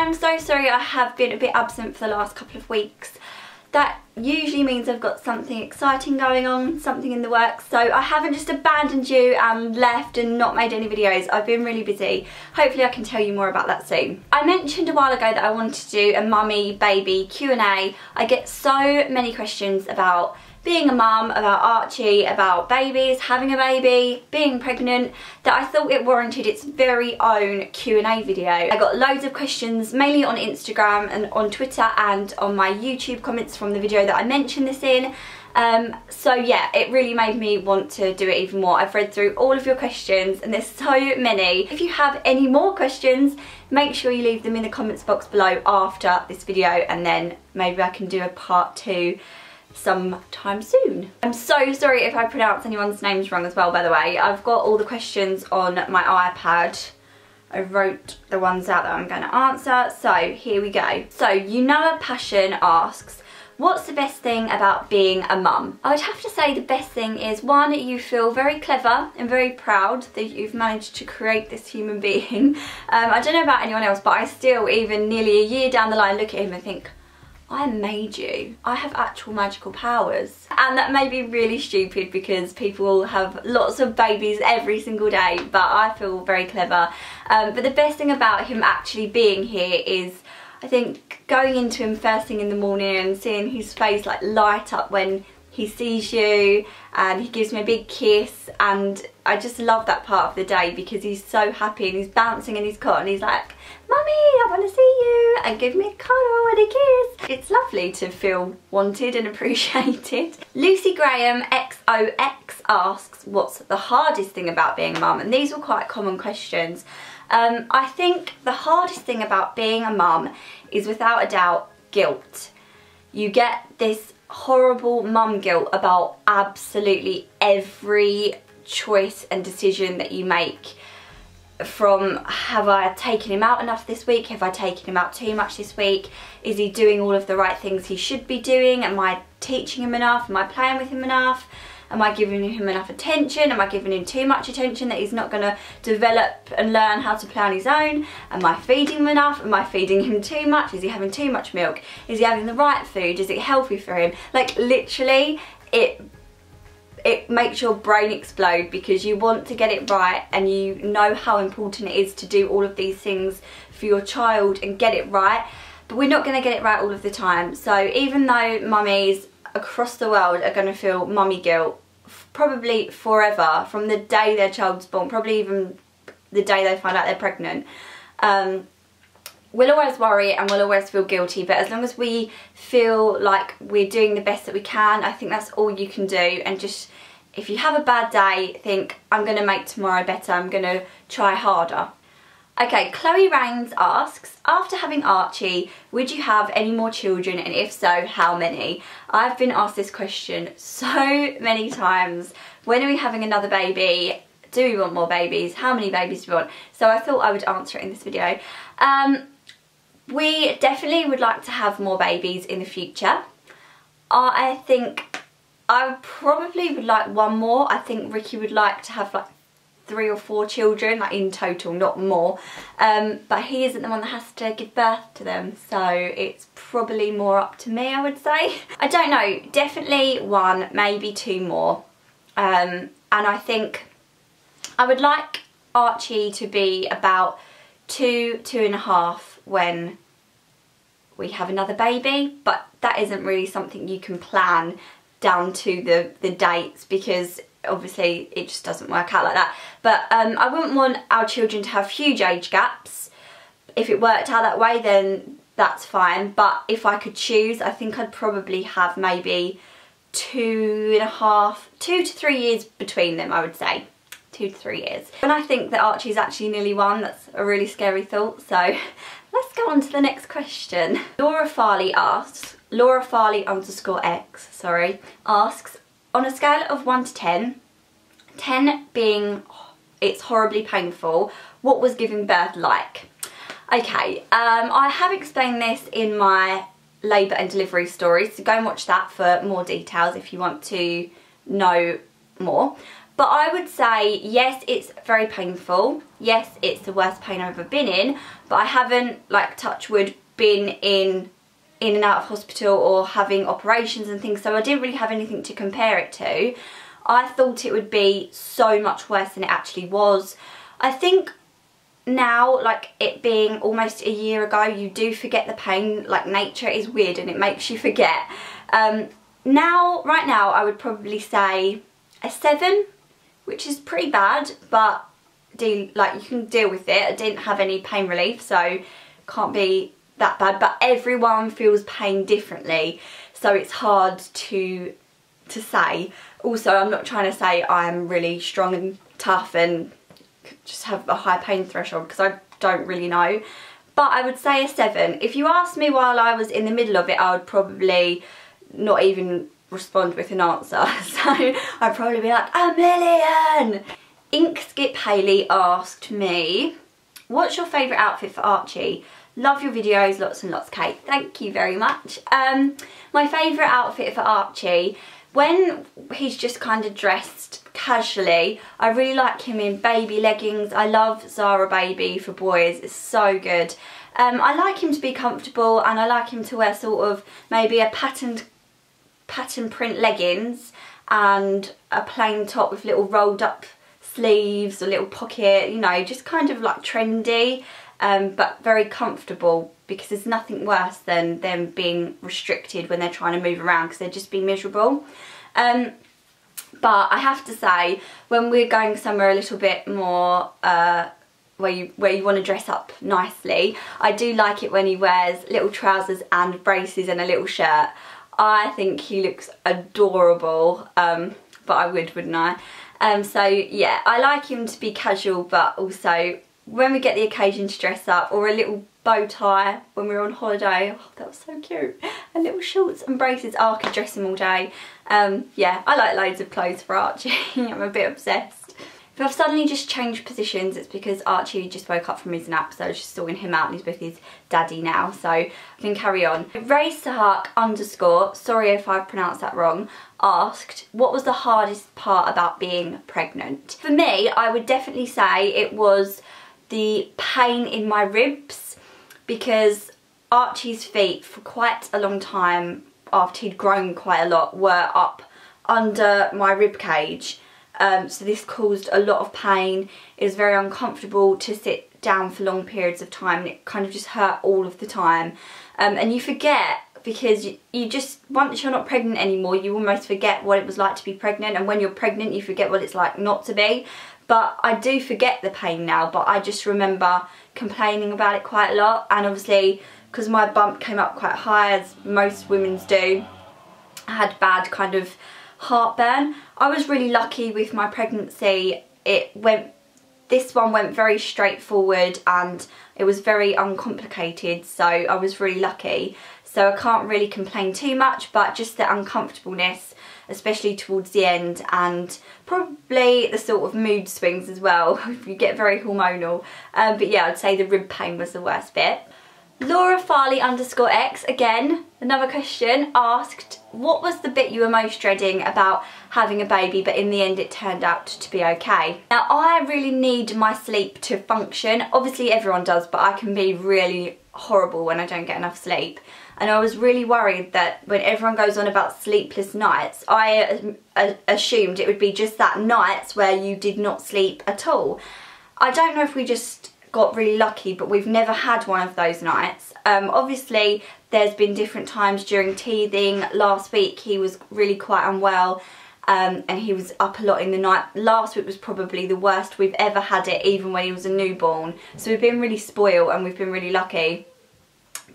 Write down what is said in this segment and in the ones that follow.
I'm so sorry I have been a bit absent for the last couple of weeks. That usually means I've got something exciting going on, something in the works, so I haven't just abandoned you and left and not made any videos. I've been really busy. Hopefully I can tell you more about that soon. I mentioned a while ago that I wanted to do a mummy baby Q&A. I get so many questions about being a mum, about Archie, about babies, having a baby, being pregnant, that I thought it warranted its very own Q&A video. I got loads of questions, mainly on Instagram and on Twitter and on my YouTube comments from the video that I mentioned this in. So yeah, it really made me want to do it even more. I've read through all of your questions and there's so many. If you have any more questions, make sure you leave them in the comments box below after this video, and then maybe I can do a part 2 sometime soon. I'm so sorry if I pronounce anyone's names wrong as well, by the way. I've got all the questions on my iPad. I wrote the ones out that I'm going to answer, so here we go. So, You Know a Passion asks, what's the best thing about being a mum? I would have to say the best thing is, one, you feel very clever and very proud that you've managed to create this human being. I don't know about anyone else, but I still, even nearly a year down the line, look at him and think, I made you. I have actual magical powers. And that may be really stupid because people have lots of babies every single day, but I feel very clever. But the best thing about him actually being here is, I think, going into him first thing in the morning and seeing his face like light up when he sees you, and he gives me a big kiss, and I just love that part of the day because he's so happy and he's bouncing in his cot and he's like, Mummy, I want to see you, and give me a cuddle and a kiss. It's lovely to feel wanted and appreciated. Lucy Graham XOX asks, what's the hardest thing about being a mum? And these were quite common questions. I think the hardest thing about being a mum is without a doubt guilt. You get this horrible mum guilt about absolutely every choice and decision that you make. From, have I taken him out enough this week? Have I taken him out too much this week? Is he doing all of the right things he should be doing? Am I teaching him enough? Am I playing with him enough? Am I giving him enough attention? Am I giving him too much attention that he's not going to develop and learn how to play on his own? Am I feeding him enough? Am I feeding him too much? Is he having too much milk? Is he having the right food? Is it healthy for him? Like, literally, it makes your brain explode because you want to get it right, and you know how important it is to do all of these things for your child and get it right, but we're not going to get it right all of the time. So even though mummies across the world are going to feel mummy guilt probably forever, from the day their child's born, probably even the day they find out they're pregnant, we'll always worry and we'll always feel guilty, but as long as we feel like we're doing the best that we can, I think that's all you can do. And just, if you have a bad day, think, I'm going to make tomorrow better, I'm going to try harder. Okay, Chloe Rains asks, after having Archie, would you have any more children, and if so, how many? I've been asked this question so many times. When are we having another baby? Do we want more babies? How many babies do we want? So I thought I would answer it in this video. We definitely would like to have more babies in the future. I think I probably would like one more. I think Ricky would like to have like 3 or 4 children, like in total, not more. But he isn't the one that has to give birth to them, so it's probably more up to me, I would say. I don't know, definitely 1, maybe 2 more. And I think I would like Archie to be about 2, 2.5 when we have another baby, but that isn't really something you can plan down to the dates, because obviously it just doesn't work out like that. But I wouldn't want our children to have huge age gaps. If it worked out that way, then that's fine, but if I could choose, I think I'd probably have maybe 2 to 3 years between them, I would say. 2 to 3 years. When I think that Archie's actually nearly 1, that's a really scary thought, so let's go on to the next question. Laura Farley asks, Laura Farley _X, sorry, asks, on a scale of 1 to 10, 10 being it's horribly painful, what was giving birth like? Okay, I have explained this in my labour and delivery stories, so go and watch that for more details if you want to know more. But I would say, yes, it's very painful. Yes, it's the worst pain I've ever been in, but I haven't, like, touch wood, been in and out of hospital or having operations and things, so I didn't really have anything to compare it to. I thought it would be so much worse than it actually was. I think now, like it being almost a year ago, you do forget the pain. Like, nature is weird and it makes you forget. Right now, I would probably say a 7, which is pretty bad, but you can deal with it. I didn't have any pain relief, so can't be that bad. But everyone feels pain differently, so it's hard to say. Also, I'm not trying to say I'm really strong and tough and just have a high pain threshold, because I don't really know. But I would say a 7. If you asked me while I was in the middle of it, I would probably not even respond with an answer. So I'd probably be like, 1,000,000! Ink Skip Hayley asked me, what's your favourite outfit for Archie? Love your videos, lots and lots, Kate. Thank you very much. My favourite outfit for Archie, when he's just kind of dressed casually, I really like him in baby leggings. I love Zara Baby for boys, it's so good. I like him to be comfortable, and I like him to wear sort of maybe a pattern print leggings and a plain top with little rolled up sleeves, a little pocket, you know, just kind of like trendy, but very comfortable, because there's nothing worse than them being restricted when they're trying to move around, because they'd just be miserable. But I have to say, when we're going somewhere a little bit more where you want to dress up nicely, I do like it when he wears little trousers and braces and a little shirt. I think he looks adorable, but I wouldn't I? So yeah, I like him to be casual, but also when we get the occasion to dress up, or a little bow tie when we're on holiday. Oh, that was so cute. And little shorts and braces. Oh, I could dress him all day. Yeah, I like loads of clothes for Archie. I'm a bit obsessed. If I've suddenly just changed positions, it's because Archie just woke up from his nap, so I was just sorting him out, and he's with his daddy now, so I can carry on. Ray Sahak _ sorry if I've pronounced that wrong, asked, what was the hardest part about being pregnant? For me, I would definitely say it was the pain in my ribs, because Archie's feet for quite a long time, after he'd grown quite a lot, were up under my rib cage. So this caused a lot of pain. It was very uncomfortable to sit down for long periods of time, and it kind of just hurt all of the time. And you forget, because you just, once you're not pregnant anymore, you almost forget what it was like to be pregnant, and when you're pregnant you forget what it's like not to be. But I do forget the pain now, but I just remember complaining about it quite a lot, and obviously because my bump came up quite high, as most women's do, I had bad kind of heartburn. I was really lucky with my pregnancy. This one went very straightforward and it was very uncomplicated, so I was really lucky. So I can't really complain too much, but just the uncomfortableness, especially towards the end, and probably the sort of mood swings as well. You get very hormonal. But yeah, I'd say the rib pain was the worst bit. Laura Farley _X, again, another question, asked, what was the bit you were most dreading about having a baby, but in the end it turned out to be okay? Now, I really need my sleep to function. Obviously everyone does, but I can be really horrible when I don't get enough sleep. And I was really worried that when everyone goes on about sleepless nights, I assumed it would be just that nights where you did not sleep at all. I don't know if we just got really lucky, but we've never had one of those nights. Obviously there's been different times during teething. Last week he was really quite unwell, and he was up a lot in the night. Last week was probably the worst we've ever had it, even when he was a newborn. So we've been really spoiled and we've been really lucky.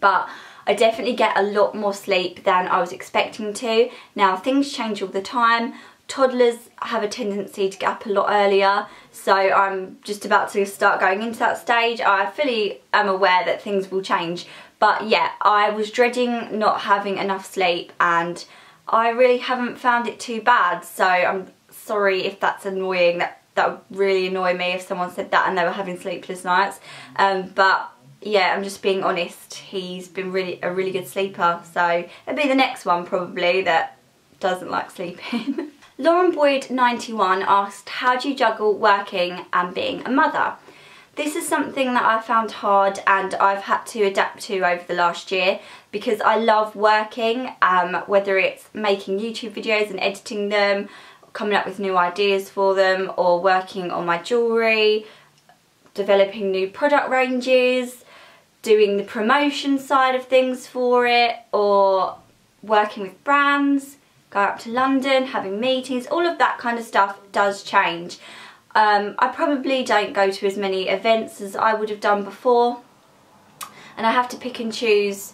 But I definitely get a lot more sleep than I was expecting to. Now, things change all the time. Toddlers have a tendency to get up a lot earlier, so I'm just about to start going into that stage. I fully am aware that things will change, but yeah, I was dreading not having enough sleep, and I really haven't found it too bad, so I'm sorry if that's annoying. That would really annoy me if someone said that and they were having sleepless nights. But yeah, I'm just being honest, he's been a really good sleeper, so it'll be the next one probably that doesn't like sleeping. Lauren Boyd 91 asked, how do you juggle working and being a mother? This is something that I found hard and I've had to adapt to over the last year because I love working, whether it's making YouTube videos and editing them, coming up with new ideas for them, or working on my jewellery, developing new product ranges, doing the promotion side of things for it, or working with brands, going up to London, having meetings. All of that kind of stuff does change. I probably don't go to as many events as I would have done before, and I have to pick and choose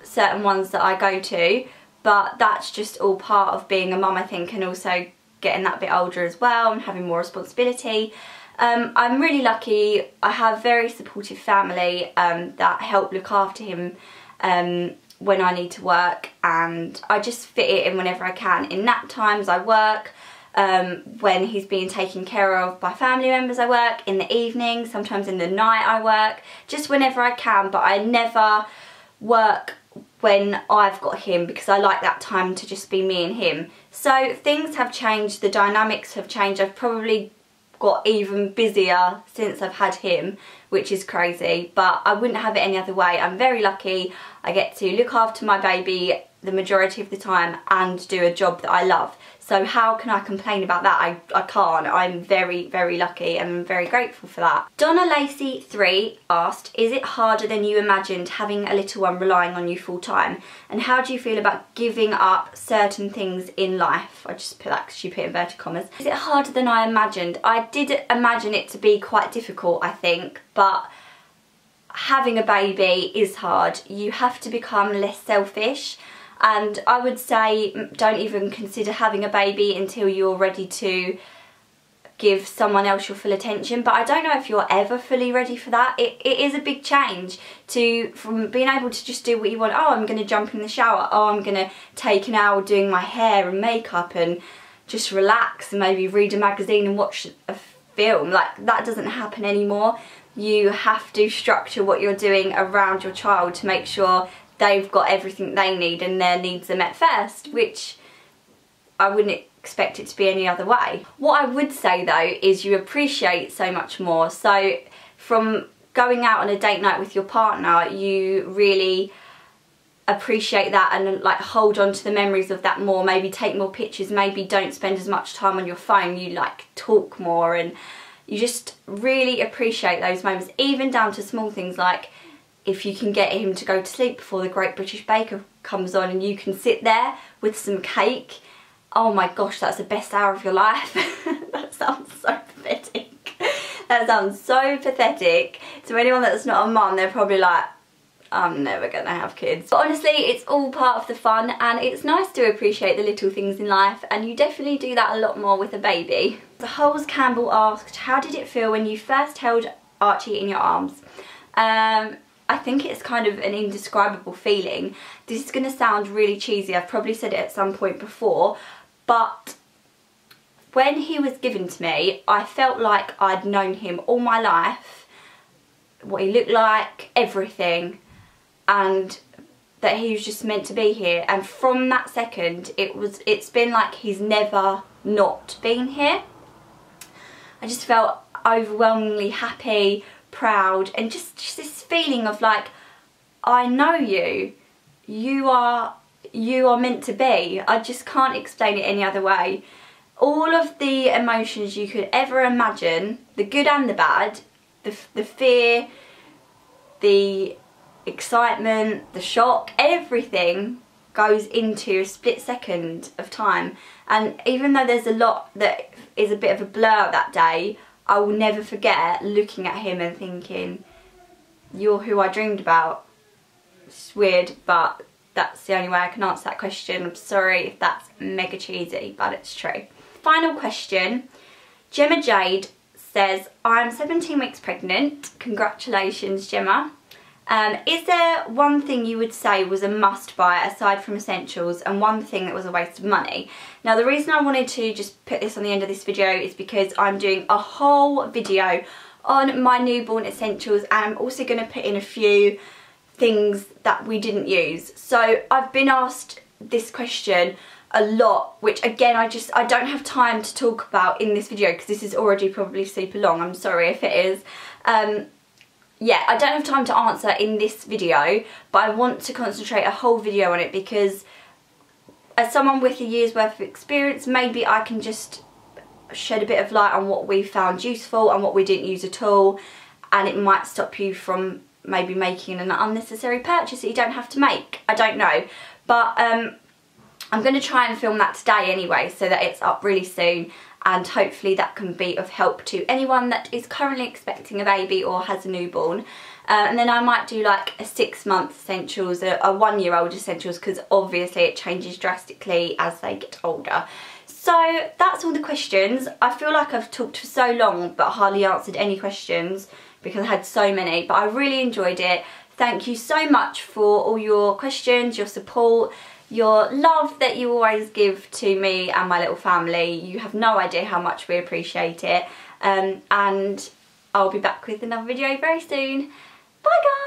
certain ones that I go to, but that's just all part of being a mum, I think, and also getting that bit older as well and having more responsibility. I'm really lucky. I have very supportive family that help look after him when I need to work, and I just fit it in whenever I can. In nap times I work, when he's being taken care of by family members I work, in the evening, sometimes in the night I work, just whenever I can, but I never work when I've got him because I like that time to just be me and him. So things have changed, the dynamics have changed. I've probably got even busier since I've had him, which is crazy, but I wouldn't have it any other way. I'm very lucky. I get to look after my baby the majority of the time and do a job that I love. So how can I complain about that? I can't. I'm very, very lucky and I'm very grateful for that. Donna Lacey 3 asked, is it harder than you imagined having a little one relying on you full time? And how do you feel about giving up certain things in life? I just put that because she put inverted commas. Is it harder than I imagined? I did imagine it to be quite difficult, I think, but having a baby is hard. You have to become less selfish. And I would say don't even consider having a baby until you're ready to give someone else your full attention. But I don't know if you're ever fully ready for that. It is a big change from being able to just do what you want. Oh, I'm going to jump in the shower. Oh, I'm going to take an hour doing my hair and makeup and just relax and maybe read a magazine and watch a film. Like, that doesn't happen anymore. You have to structure what you're doing around your child to make sure they've got everything they need and their needs are met first, which I wouldn't expect it to be any other way. What I would say though is you appreciate so much more. So from going out on a date night with your partner, you really appreciate that and like hold on to the memories of that more, maybe take more pictures, maybe don't spend as much time on your phone, you like talk more, and you just really appreciate those moments, even down to small things like if you can get him to go to sleep before the Great British Baker comes on and you can sit there with some cake. Oh my gosh, that's the best hour of your life. That sounds so pathetic. That sounds so pathetic. To anyone that's not a mum, they're probably like, I'm never gonna have kids. But honestly, it's all part of the fun and it's nice to appreciate the little things in life, and you definitely do that a lot more with a baby. The Holes Campbell asked, how did it feel when you first held Archie in your arms? I think it's kind of an indescribable feeling. This is going to sound really cheesy, I've probably said it at some point before, but when he was given to me, I felt like I'd known him all my life, what he looked like, everything, and that he was just meant to be here. And from that second, it's been like he's never not been here. I just felt overwhelmingly happy, proud, and just this feeling of like, I know you. You are meant to be. I just can't explain it any other way. All of the emotions you could ever imagine, the good and the bad, the fear, the excitement, the shock, everything goes into a split second of time. And even though there's a lot that is a bit of a blur that day, I will never forget looking at him and thinking, you're who I dreamed about. It's weird, but that's the only way I can answer that question. I'm sorry if that's mega cheesy, but it's true. Final question. Gemma Jade says, I'm 17 weeks pregnant. Congratulations, Gemma. Is there one thing you would say was a must buy aside from essentials, and one thing that was a waste of money? Now, the reason I wanted to just put this on the end of this video is because I'm doing a whole video on my newborn essentials, and I'm also going to put in a few things that we didn't use. So I've been asked this question a lot, which again I don't have time to talk about in this video because this is already probably super long. I'm sorry if it is. Yeah, I don't have time to answer in this video, but I want to concentrate a whole video on it because as someone with a year's worth of experience, maybe I can just shed a bit of light on what we found useful and what we didn't use at all, and it might stop you from maybe making an unnecessary purchase that you don't have to make. I don't know, but I'm going to try and film that today anyway so that it's up really soon, and hopefully that can be of help to anyone that is currently expecting a baby or has a newborn. And then I might do like a 6-month essentials, a 1-year-old essentials, because obviously it changes drastically as they get older. So that's all the questions. I feel like I've talked for so long but hardly answered any questions because I had so many, but I really enjoyed it. Thank you so much for all your questions, your support, your love that you always give to me and my little family. You have no idea how much we appreciate it. And I'll be back with another video very soon. Bye guys!